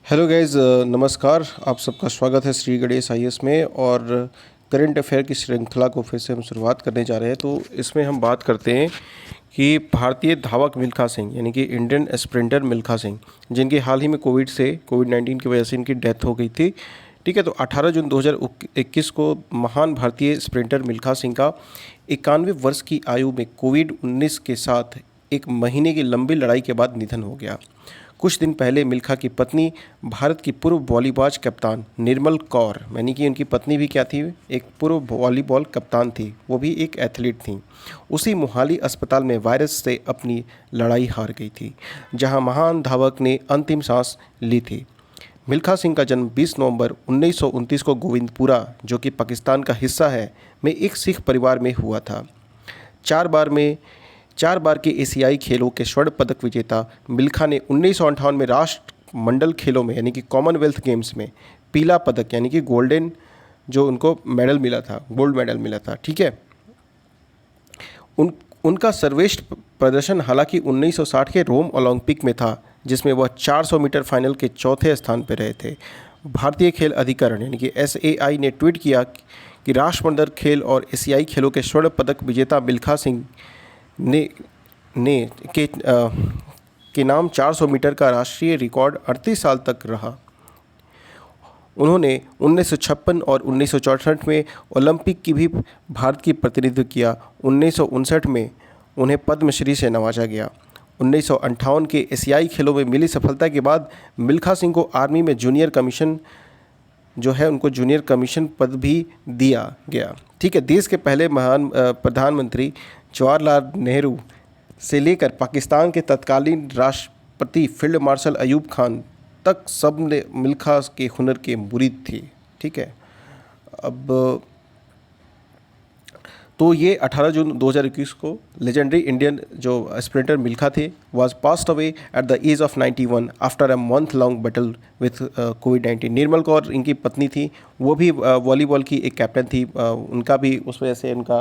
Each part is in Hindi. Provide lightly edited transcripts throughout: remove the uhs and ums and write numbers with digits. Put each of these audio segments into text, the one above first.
हेलो गाइज़, नमस्कार। आप सबका स्वागत है श्री गणेश आईएएस में। और करंट अफेयर की श्रृंखला को फिर से हम शुरुआत करने जा रहे हैं। तो इसमें हम बात करते हैं कि भारतीय धावक मिल्खा सिंह यानी कि इंडियन स्प्रिंटर मिल्खा सिंह, जिनकी हाल ही में कोविड-19 की वजह से इनकी डेथ हो गई थी। ठीक है, तो 18 जून 2021 को महान भारतीय स्प्रिंटर मिल्खा सिंह का 91 वर्ष की आयु में कोविड-19 के साथ एक महीने की लंबी लड़ाई के बाद निधन हो गया। कुछ दिन पहले मिल्खा की पत्नी, भारत की पूर्व वॉलीबॉल कप्तान निर्मल कौर, यानी कि उनकी पत्नी भी क्या थी, एक पूर्व वॉलीबॉल कप्तान थी, वो भी एक एथलीट थी, उसी मोहाली अस्पताल में वायरस से अपनी लड़ाई हार गई थी, जहां महान धावक ने अंतिम सांस ली थी। मिल्खा सिंह का जन्म 20 नवंबर 1929 को गोविंदपुरा, जो कि पाकिस्तान का हिस्सा है, में एक सिख परिवार में हुआ था। चार बार के एशियाई खेलों के स्वर्ण पदक विजेता मिल्खा ने 1958 में राष्ट्रमंडल खेलों में यानी कि कॉमनवेल्थ गेम्स में पीला पदक यानी कि गोल्डन, जो उनको मेडल मिला था, गोल्ड मेडल मिला था। ठीक है, उनका सर्वश्रेष्ठ प्रदर्शन हालांकि 1960 के रोम ओलंपिक में था, जिसमें वह 400 मीटर फाइनल के चौथे स्थान पर रहे थे। भारतीय खेल अधिकरण यानी कि SAI ने ट्वीट किया कि राष्ट्रमंडल खेल और एशियाई खेलों के स्वर्ण पदक विजेता मिल्खा सिंह के नाम 400 मीटर का राष्ट्रीय रिकॉर्ड 38 साल तक रहा। उन्होंने 1956 और 1964 में ओलंपिक की भी भारत की प्रतिनिधित्व किया। 1959 में उन्हें पद्मश्री से नवाजा गया। 1958 के एशियाई खेलों में मिली सफलता के बाद मिल्खा सिंह को आर्मी में जूनियर कमीशन जो है, उनको जूनियर कमीशन पद भी दिया गया। ठीक है, देश के पहले महान प्रधानमंत्री जवाहरलाल नेहरू से लेकर पाकिस्तान के तत्कालीन राष्ट्रपति फील्ड मार्शल अयूब खान तक सब ने मिल्खा के हुनर के मुरीद थे। ठीक है, अब तो ये 18 जून 2021 को लेजेंडरी इंडियन जो स्प्रिंटर मिल्खा थे was passed away at the age of 91 after a month long battle with कोविड-19। निर्मल कौर इनकी पत्नी थी, वो भी वॉलीबॉल की एक कैप्टन थी, उनका भी उस वजह से उनका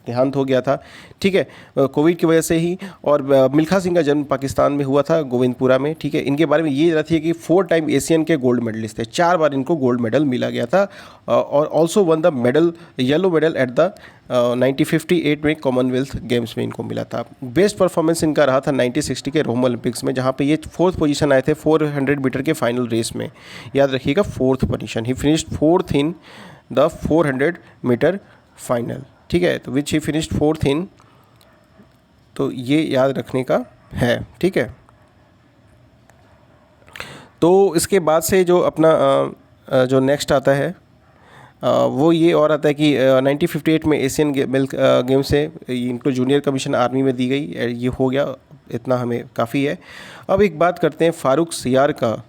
देहांत हो गया था। ठीक है, कोविड की वजह से ही। और मिल्खा सिंह का जन्म पाकिस्तान में हुआ था, गोविंदपुरा में। ठीक है, इनके बारे में ये रहती है कि 4 टाइम एशियन के गोल्ड मेडलिस्ट थे, 4 बार इनको गोल्ड मेडल मिला गया था। और also one the medal, yellow medal at the 1958 में कॉमनवेल्थ गेम्स में इनको मिला था। बेस्ट परफॉर्मेंस इनका रहा था 1960 के रोम ओलंपिक्स में, जहाँ पे ये 4th पोजीशन आए थे 400 मीटर के फाइनल रेस में। याद रखिएगा, 4th position. He finished 4th in the 400 metre final. ठीक है, तो विच ही फिनिश्ड 4th इन, तो ये याद रखने का है। ठीक है, तो इसके बाद से जो अपना जो नेक्स्ट आता है वो ये और आता है कि 1958 में एशियन गेम से इनको जूनियर कमीशन आर्मी में दी गई। ये हो गया, इतना हमें काफ़ी है। अब एक बात करते हैं फारूक सियार का,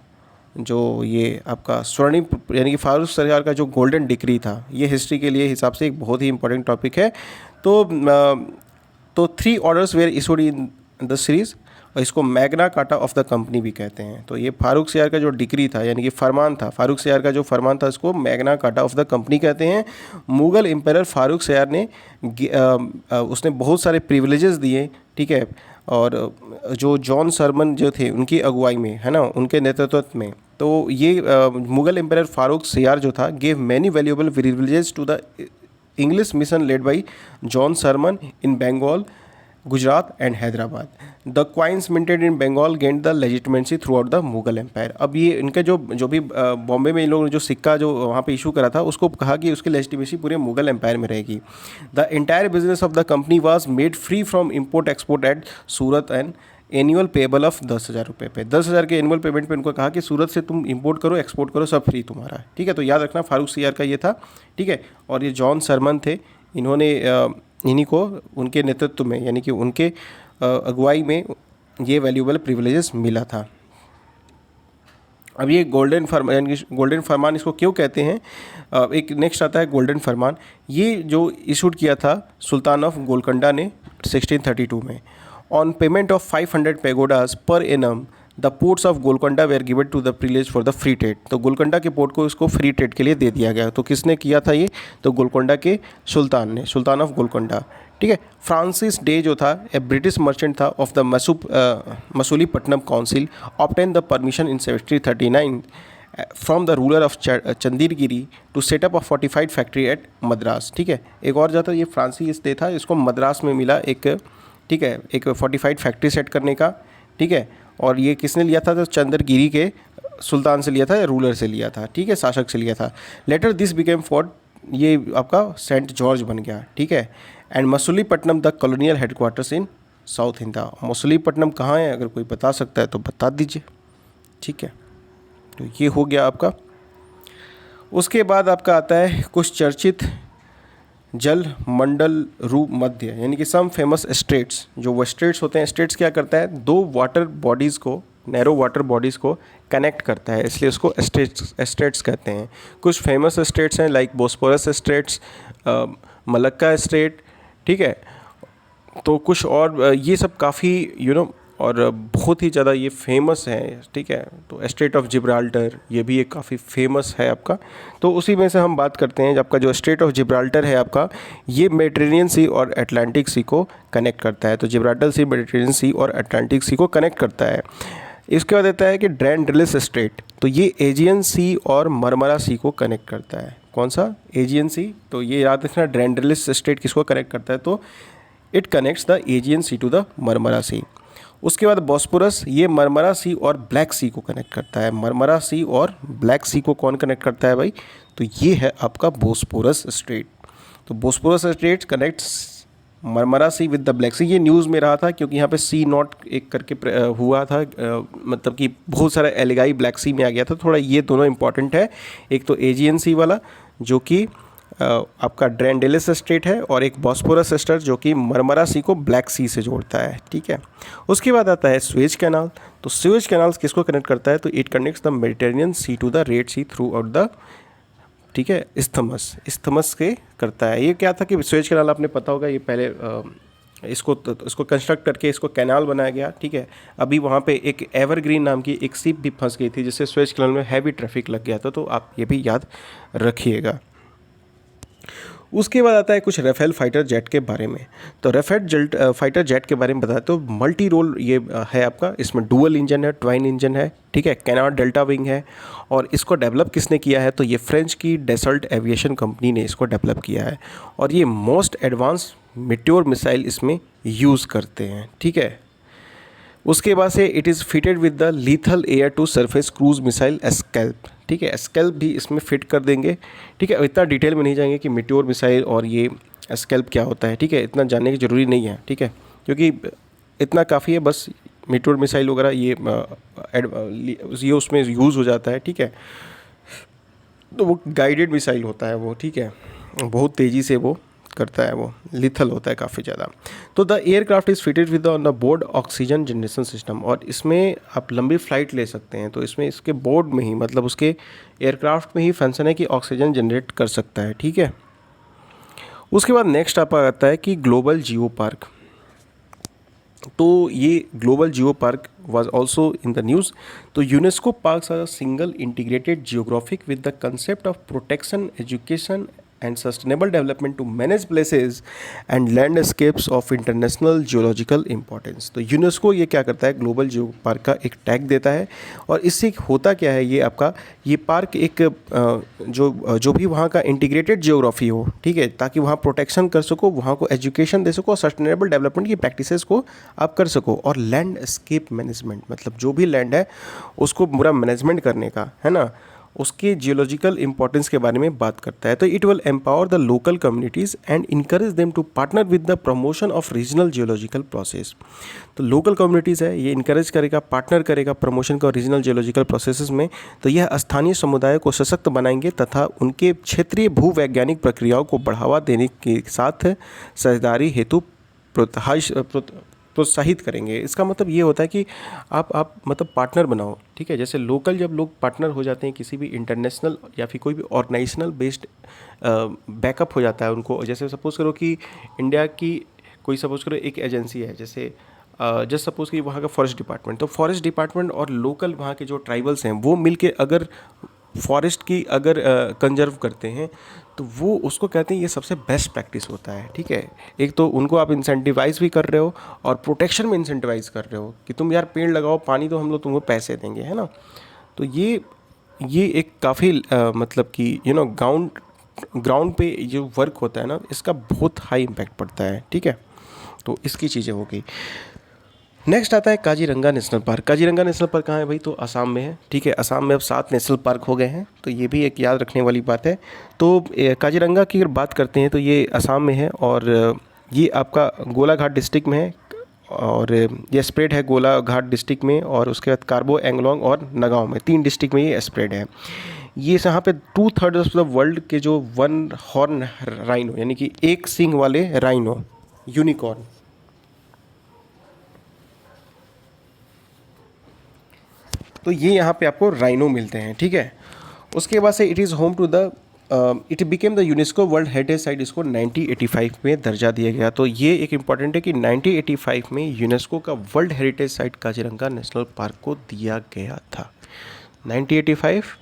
जो ये आपका स्वर्णिम यानी कि फारूक सियार का जो गोल्डन डिग्री था, ये हिस्ट्री के लिए हिसाब से एक बहुत ही इंपॉर्टेंट टॉपिक है। तो 3 orders were issued in the series, और इसको Magna Carta of the company भी कहते हैं। तो ये फारूक सियार का जो डिक्री था यानी कि फरमान था, फारूक सियार का जो फरमान था, इसको Magna Carta of the company कहते हैं। मुग़ल एम्पायर फारूक सियार ने उसने बहुत सारे प्रिविलेजेस दिए। ठीक है, और जो जॉन सरमन जो थे उनकी अगुवाई में, है ना, उनके नेतृत्व में, तो ये मुग़ल एम्पायर फारूक सियार जो था gave many valuable privileges to the English mission led by John Surman in Bengal, Gujarat and Hyderabad. The coins minted in Bengal gained the legitimacy throughout the Mughal empire. अब ये इनके जो भी बॉम्बे में इन लोगों ने जो सिक्का जो वहाँ पे इशू करा था, उसको कहा कि उसकी लेजिटिमेसी पूरे मुगल एम्पायर में रहेगी। The entire business of the company was made free from import export at Surat and annual payable of 10,000 रुपये पे। 10,000 के एनुअल पेमेंट पे उनको कहा कि सूरत से तुम इंपोर्ट करो, एक्सपोर्ट करो, सब फ्री तुम्हारा। ठीक है, तो याद रखना फारूक सियार का ये था। ठीक है, और ये जॉन सरमन थे, इन्होंने इन्हीं को उनके नेतृत्व में यानी कि उनके अगुवाई में ये वैल्यूएबल प्रिविलेजेस मिला था। अब ये गोल्डन फरमान यानी कि गोल्डन फरमान इसको क्यों कहते हैं, एक नेक्स्ट आता है गोल्डन फरमान। ये जो इशूड किया था सुल्तान ऑफ गोलकोंडा ने 1632 में। On payment of 500 pagodas per annum the ports of Golconda were given to the privilege for the free trade. तो गोलकोंडा के पोर्ट को इसको फ्री ट्रेड के लिए दे दिया गया। तो किसने किया था ये, तो गोलकोंडा के सुल्तान ने, सुल्तान ऑफ गोलकोंडा। ठीक है। फ्रांसिस डे जो था ए ब्रिटिश मर्चेंट था of the Masulipatnam council obtain the permission in 1739 from the ruler of Chandragiri to set up a fortified factory at Madras. ठीक है, एक और जाता ये फ्रांसिस डे था, इसको मद्रास में मिला एक, ठीक है, एक फोर्टिफाइड फैक्ट्री सेट करने का। ठीक है, और ये किसने लिया था? तो चंद्रगिरी के सुल्तान से लिया था या रूलर से लिया था, ठीक है, शासक से लिया था। लेटर दिस बिकेम फोर्ट, ये आपका सेंट जॉर्ज बन गया। ठीक है, and Masulipatnam the colonial headquarters in south India. Masulipatnam कहाँ है, अगर कोई बता सकता है तो बता दीजिए। ठीक है, तो ये हो गया आपका। उसके बाद आपका आता है कुछ चर्चित जल मंडल रूप मध्य, यानी कि सम फेमस स्टेट्स। जो वो स्टेट्स होते हैं, स्टेट्स क्या करता है, दो वाटर बॉडीज़ को, नैरो वाटर बॉडीज़ को कनेक्ट करता है, इसलिए उसको स्टेट्स कहते हैं। कुछ फेमस स्टेट्स हैं like Bosporus states, Malacca state. ठीक है, तो कुछ और ये सब काफ़ी और बहुत ही ज़्यादा ये फेमस है। ठीक है, तो स्टेट ऑफ जिब्राल्टर ये भी एक काफ़ी फेमस है आपका। तो उसी में से हम बात करते हैं। आपका जो स्टेट ऑफ जिब्राल्टर है आपका, ये मेडिटेरेनियन सी और अटलांटिक सी को कनेक्ट करता है। तो जिब्राल्टर सी मेडिटेरेनियन सी और अटलांटिक सी को कनेक्ट करता है। इसके बाद आता है कि ड्रैंडलिस स्टेट, तो ये एजियन सी और मरमरा सी को कनेक्ट करता है। कौन सा? एजियन सी। तो ये याद रखना, ड्रैंडलिस स्टेट किसको कनेक्ट करता है? तो it connects the Aegean Sea to the Marmara Sea. उसके बाद बॉस्पोरस, ये मरमरा सी और ब्लैक सी को कनेक्ट करता है। मरमरा सी और ब्लैक सी को कौन कनेक्ट करता है भाई? तो ये है आपका बोस्पोरस स्ट्रेट। तो Bosporus Strait connects Marmara Sea with the Black Sea. ये न्यूज़ में रहा था क्योंकि यहाँ पे सी नॉट एक करके हुआ था, मतलब कि बहुत सारा एलिगाई ब्लैक सी में आ गया था। थोड़ा ये दोनों इंपॉर्टेंट है, एक तो एजियन सी वाला जो कि आपका ड्रैंडेलिस स्टेट है, और एक बॉस्पोरस स्टेट जो कि मरमरा सी को ब्लैक सी से जोड़ता है। ठीक है, उसके बाद आता है स्वेज कैनाल। तो स्वेज कैनाल किसको कनेक्ट करता है? तो it connects the Mediterranean Sea to the Red Sea throughout the, ठीक है, इस्थमस के करता है। ये क्या था कि स्वेज कैनाल आपने पता होगा, ये पहले इसको कंस्ट्रक्ट करके इसको कैनाल बनाया गया। ठीक है, अभी वहाँ पे एक एवरग्रीन नाम की एक शिप भी फंस गई थी जिससे स्वेज कैनाल में हैवी ट्रैफिक लग गया था। तो आप ये भी याद रखिएगा। उसके बाद आता है कुछ राफेल फाइटर जेट के बारे में। तो राफेल फाइटर जेट के बारे में बताया तो मल्टी रोल ये है आपका, इसमें डुअल इंजन है, ट्वाइन इंजन है। ठीक है, कैनाड डेल्टा विंग है, और इसको डेवलप किसने किया है? तो ये फ्रेंच की डेसल्ट एविएशन कंपनी ने इसको डेवलप किया है, और ये मोस्ट एडवांस मेट्योर मिसाइल इसमें यूज़ करते हैं। ठीक है, उसके बाद से it is fitted with the lethal air to surface cruise missile SCALP. ठीक है, एस्कैल्प भी इसमें फिट कर देंगे। ठीक है, इतना डिटेल में नहीं जाएंगे कि मेट्योर मिसाइल और ये एस्कैल्प क्या होता है। ठीक है, इतना जानने की ज़रूरी नहीं है। ठीक है, क्योंकि इतना काफ़ी है, बस मेट्योर मिसाइल वगैरह ये उसमें यूज़ हो जाता है। ठीक है, तो वो गाइडेड मिसाइल होता है वो। ठीक है, बहुत तेज़ी से वो करता है, वो लिथल होता है काफ़ी ज़्यादा। तो the aircraft is fitted with on the board oxygen generation system, और इसमें आप लंबी फ्लाइट ले सकते हैं। तो इसमें इसके बोर्ड में ही, मतलब उसके एयरक्राफ्ट में ही फंक्शन है कि ऑक्सीजन जनरेट कर सकता है। ठीक है, उसके बाद नेक्स्ट आप आता है कि ग्लोबल जियो पार्क। तो ये global geo park was also in the news. तो UNESCO parks are single integrated geographic with the concept of protection, education and sustainable development to manage places and landscapes of international geological importance. तो यूनेस्को ये क्या करता है, ग्लोबल जियो पार्क का एक टैग देता है, और इससे होता क्या है, ये आपका ये पार्क एक जो भी वहाँ का इंटीग्रेटेड जियोग्राफी हो, ठीक है, ताकि वहाँ प्रोटेक्शन कर सको, वहाँ को एजुकेशन दे सको, सस्टेनेबल डेवलपमेंट की प्रैक्टिसेस को आप कर सको, और लैंडस्केप मैनेजमेंट, मतलब जो भी लैंड है उसको पूरा मैनेजमेंट करने का, है ना, उसके जियोलॉजिकल इंपॉर्टेंस के बारे में बात करता है। तो it will empower the local communities and encourage them to partner with the promotion of regional geological process. तो लोकल कम्युनिटीज़ है, ये इनकरेज करेगा, पार्टनर करेगा प्रमोशन का रीजनल जियोलॉजिकल प्रोसेसेस में। तो यह स्थानीय समुदाय को सशक्त बनाएंगे तथा उनके क्षेत्रीय भूवैज्ञानिक प्रक्रियाओं को बढ़ावा देने के साथ साझेदारी हेतु प्रोत्साहित करेंगे। इसका मतलब ये होता है कि आप मतलब पार्टनर बनाओ। ठीक है, जैसे लोकल जब लोग पार्टनर हो जाते हैं किसी भी इंटरनेशनल या फिर कोई भी ऑर्गेनाइजेशनल बेस्ड बैकअप हो जाता है उनको। जैसे सपोज़ करो कि इंडिया की कोई सपोज़ करो एक एजेंसी है, जैसे जस्ट सपोज़ कि वहाँ का फॉरेस्ट डिपार्टमेंट, तो फॉरेस्ट डिपार्टमेंट और लोकल वहाँ के जो ट्राइबल्स हैं वो मिल के अगर फॉरेस्ट की अगर कंजर्व करते हैं तो वो उसको कहते हैं ये सबसे बेस्ट प्रैक्टिस होता है, ठीक है। एक तो उनको आप इंसेंटिवाइज भी कर रहे हो और प्रोटेक्शन में इंसेंटिवाइज कर रहे हो कि तुम यार पेड़ लगाओ, पानी तो हम लोग तुमको पैसे देंगे, है ना। तो ये एक काफ़ी मतलब कि ग्राउंड पे जो वर्क होता है ना, इसका बहुत हाई इम्पैक्ट पड़ता है, ठीक है। तो इसकी चीज़ें हो गई। नेक्स्ट आता है Kaziranga National park. Kaziranga National park कहाँ है भाई? तो असम में है, ठीक है। असम में अब 7 नेशनल पार्क हो गए हैं, तो ये भी एक याद रखने वाली बात है। तो काजीरंगा की अगर बात करते हैं तो ये असम में है और ये आपका गोलाघाट डिस्ट्रिक्ट में है और ये स्प्रेड है गोलाघाट डिस्ट्रिक्ट में और उसके बाद कार्बो एंगलोंग और नगांव में, 3 डिस्ट्रिक्ट में ये स्प्रेड है। ये यहाँ पे 2/3 ऑफ द वर्ल्ड के जो 1 हॉर्न राइनो यानी कि एक सींग वाले राइनो यूनिकॉर्न, तो ये यहाँ पे आपको राइनो मिलते हैं, ठीक है। उसके बाद से it is home to the it became the UNESCO world heritage site, इसको 1985 में दर्जा दिया गया। तो ये एक इम्पॉर्टेंट है कि 1985 में यूनेस्को का world heritage site Kaziranga National Park को दिया गया था। 1985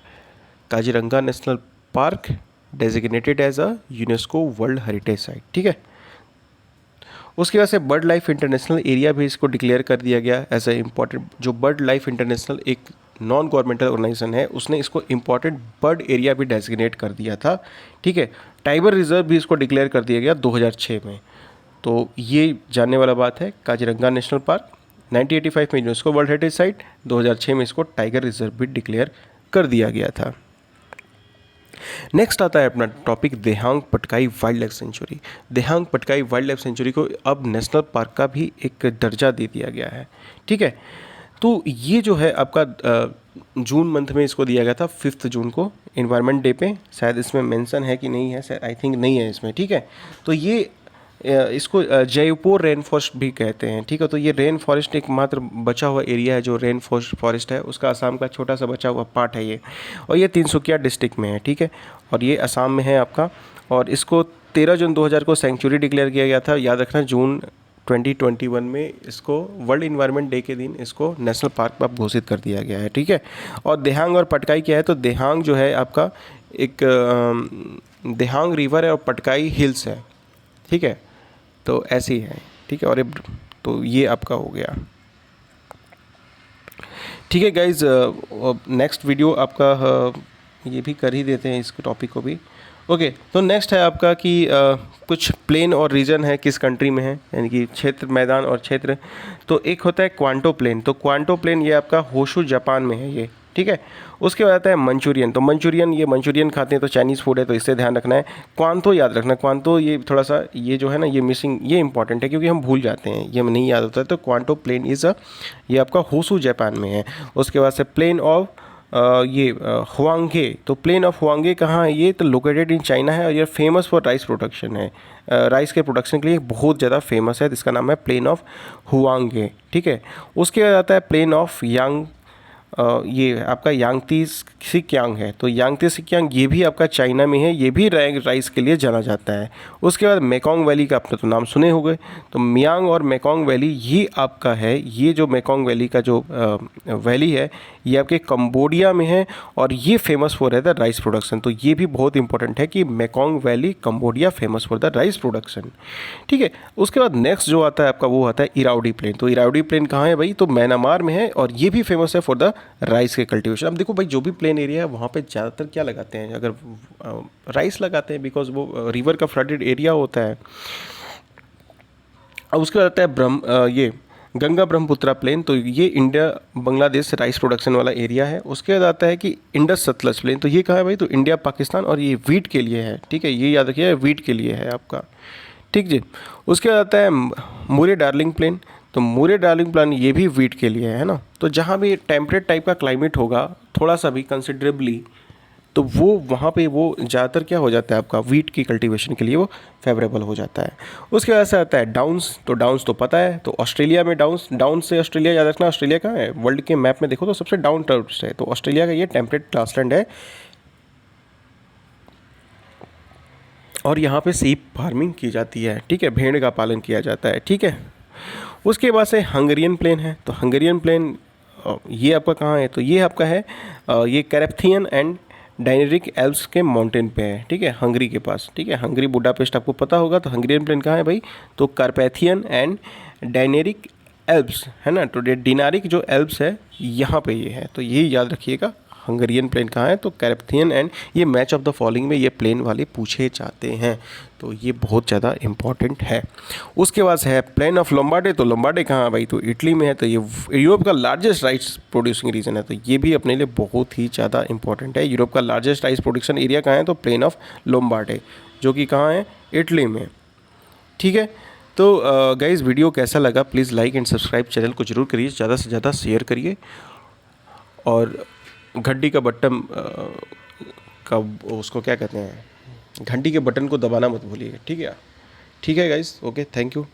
Kaziranga National Park designated as a UNESCO world heritage site, ठीक है। उसके बाद से बर्ड लाइफ इंटरनेशनल एरिया भी इसको डिक्लेयर कर दिया गया एज ए इम्पॉर्टेंट। जो बर्ड लाइफ इंटरनेशनल एक नॉन गवर्नमेंटल ऑर्गेनाइजेशन है, उसने इसको इम्पॉर्टेंट बर्ड एरिया भी डेजिग्नेट कर दिया था, ठीक है। टाइगर रिजर्व भी इसको डिक्लेयर कर दिया गया 2006 में। तो ये जानने वाला बात है। काजीरंगा नेशनल पार्क 1985 में यूनेस्को वर्ल्ड हेरिटेज साइट, 2006 में इसको टाइगर रिजर्व भी डिक्लेयर कर दिया गया था। नेक्स्ट आता है अपना topic Dihang Patkai wild life sanctuary. Dihang Patkai wild life sanctuary को अब नेशनल पार्क का भी एक दर्जा दे दिया गया है, ठीक है। तो ये जो है आपका जून मंथ में इसको दिया गया था, 5 जून को, इन्वायरमेंट डे पे। शायद इसमें मेंशन है कि नहीं है, शायद आई थिंक नहीं है इसमें, ठीक है। तो ये इसको जयपुर रेन फॉरेस्ट भी कहते हैं, ठीक है। तो ये रेन फॉरेस्ट एकमात्र बचा हुआ एरिया है जो रेन फॉरेस्ट है, उसका असम का छोटा सा बचा हुआ पार्ट है ये, और ये तिनसुकिया डिस्ट्रिक्ट में है, ठीक है। और ये असम में है आपका, और इसको 13 जून 2000 को सेंचुरी डिक्लेयर किया गया था। याद रखना जून 2021 में इसको वर्ल्ड इन्वायरमेंट डे के दिन इसको नेशनल पार्क अब घोषित कर दिया गया है, ठीक है। और देहांग और पटकाई क्या है? तो देहांग जो है आपका एक देहांग रिवर है और पटकाई हिल्स है, ठीक है। तो ऐसी है, ठीक है। और तो ये आपका हो गया, ठीक है गाइज। नेक्स्ट वीडियो आपका ये भी कर ही देते हैं इस टॉपिक को भी। ओके, तो नेक्स्ट है आपका कि कुछ प्लेन और रीजन है किस कंट्री में है, यानी कि क्षेत्र, मैदान और क्षेत्र। तो एक होता है क्वांटो प्लेन। तो क्वांटो प्लेन ये आपका होशु जापान में है ये, ठीक है। उसके बाद आता है मंचूरियन। तो मंचूरियन, ये मंचूरियन खाते हैं तो चाइनीज़ फूड है, तो इससे ध्यान रखना है। क्वांतो याद रखना, क्वांतो ये थोड़ा सा ये जो है ना ये मिसिंग, ये इंपॉर्टेंट है क्योंकि हम भूल जाते हैं, ये हमें नहीं याद होता है। तो क्वांटो प्लेन इज़ ये आपका होशु जापान में है। उसके बाद से प्लेन ऑफ हुआंगे। तो प्लेन ऑफ हुआंगे कहाँ है? ये तो लोकेटेड इन चाइना है और ये फेमस फॉर राइस प्रोडक्शन है। राइस के प्रोडक्शन के लिए बहुत ज़्यादा फेमस है, इसका नाम है प्लेन ऑफ हुआंगे, ठीक है। उसके बाद आता है प्लेन ऑफ यांग। ये आपका यांगती सिक्यांग है। तो यांगती सिक्यांग ये भी आपका चाइना में है, ये भी राइस के लिए जाना जाता है। उसके बाद मेकोंग वैली का आपने तो नाम सुने होंगे। तो मियांग और मेकोंग वैली ये आपका है, ये जो मेकोंग वैली का जो वैली है ये आपके कंबोडिया में है और ये फेमस फॉर है द राइस प्रोडक्शन। तो ये भी बहुत इंपॉर्टेंट है कि Mekong valley Cambodia famous for the rice production, ठीक है। उसके बाद नेक्स्ट जो आता है आपका वो आता है इरावडी प्लेन। तो इरावडी प्लेन कहाँ है भाई? तो म्यांमार में है और ये भी फेमस है फॉर द राइस के कल्टीवेशन। अब देखो भाई, जो भी प्लेन एरिया है वहाँ पे ज़्यादातर क्या लगाते हैं? अगर राइस लगाते हैं, बिकॉज वो रिवर का फ्लडेड एरिया होता है। अब उसके बाद आता है ये गंगा ब्रह्मपुत्रा प्लेन। तो ये इंडिया बांग्लादेश राइस प्रोडक्शन वाला एरिया है। उसके बाद आता है कि इंडस सतलज प्लेन। तो ये कहाँ है भाई? तो इंडिया पाकिस्तान, और ये वीट के लिए है, ठीक है। ये याद रखिए, वीट के लिए है आपका, ठीक जी। उसके बाद आता है मुरे डार्लिंग प्लेन। तो मुरे डार्लिंग प्लेन ये भी वीट के लिए है ना। तो जहाँ भी टेम्परेट टाइप का क्लाइमेट होगा थोड़ा सा भी कंसिडरेबली, तो वो वहाँ पे वो ज़्यादातर क्या हो जाता है आपका वीट की कल्टीवेशन के लिए वो फेवरेबल हो जाता है। उसके बाद से आता है डाउन्स। तो डाउन्स तो पता है, तो ऑस्ट्रेलिया में डाउन से ऑस्ट्रेलिया याद रखना। ऑस्ट्रेलिया कहाँ है? वर्ल्ड के मैप में देखो तो सबसे डाउन टर्म्स है। तो ऑस्ट्रेलिया का ये टेम्परेट ग्रासलैंड है और यहाँ पे सीप फार्मिंग की जाती है, ठीक है। भेड़ का पालन किया जाता है, ठीक है। उसके बाद से हंगेरियन प्लेन है। तो हंगेरियन प्लेन ये आपका कहाँ है? तो ये आपका है ये कैरेप्थियन एंड डायनेरिक एल्प्स के माउंटेन पे है, ठीक है, हंगरी के पास, ठीक है। हंगरी बुडापेस्ट आपको पता होगा, तो हंगेरियन प्लेन कहाँ है भाई, तो कार्पैथियन एंड डायनेरिक एल्प्स है ना, तो डिनारिक जो एल्प्स है यहाँ पे ये है, तो यही याद रखिएगा। हंगेरियन प्लेन कहाँ है, तो कैरेपथियन एंड ये मैच ऑफ द फॉलोइंग में ये प्लेन वाले पूछे जाते हैं, तो ये बहुत ज़्यादा इंपॉर्टेंट है। उसके बाद है प्लेन ऑफ लोम्बार्डे, तो लोम्बार्डे कहाँ है भाई, तो इटली में है, तो ये यूरोप का लार्जेस्ट राइस प्रोड्यूसिंग रीजन है, तो ये भी अपने लिए बहुत ही ज़्यादा इंपॉर्टेंट है। यूरोप का लार्जेस्ट राइस प्रोडक्शन एरिया कहाँ है, तो प्लेन ऑफ लोम्बार्डे, जो कि कहाँ है, इटली में, ठीक है। तो गाइस वीडियो कैसा लगा, please like and subscribe channel को जरूर करिए, ज़्यादा से ज़्यादा शेयर करिए, और घंटी का बटन का उसको क्या कहते हैं, घंटी के बटन को दबाना मत भूलिएगा, ठीक है। ठीक है गाइस, ओके, थैंक यू।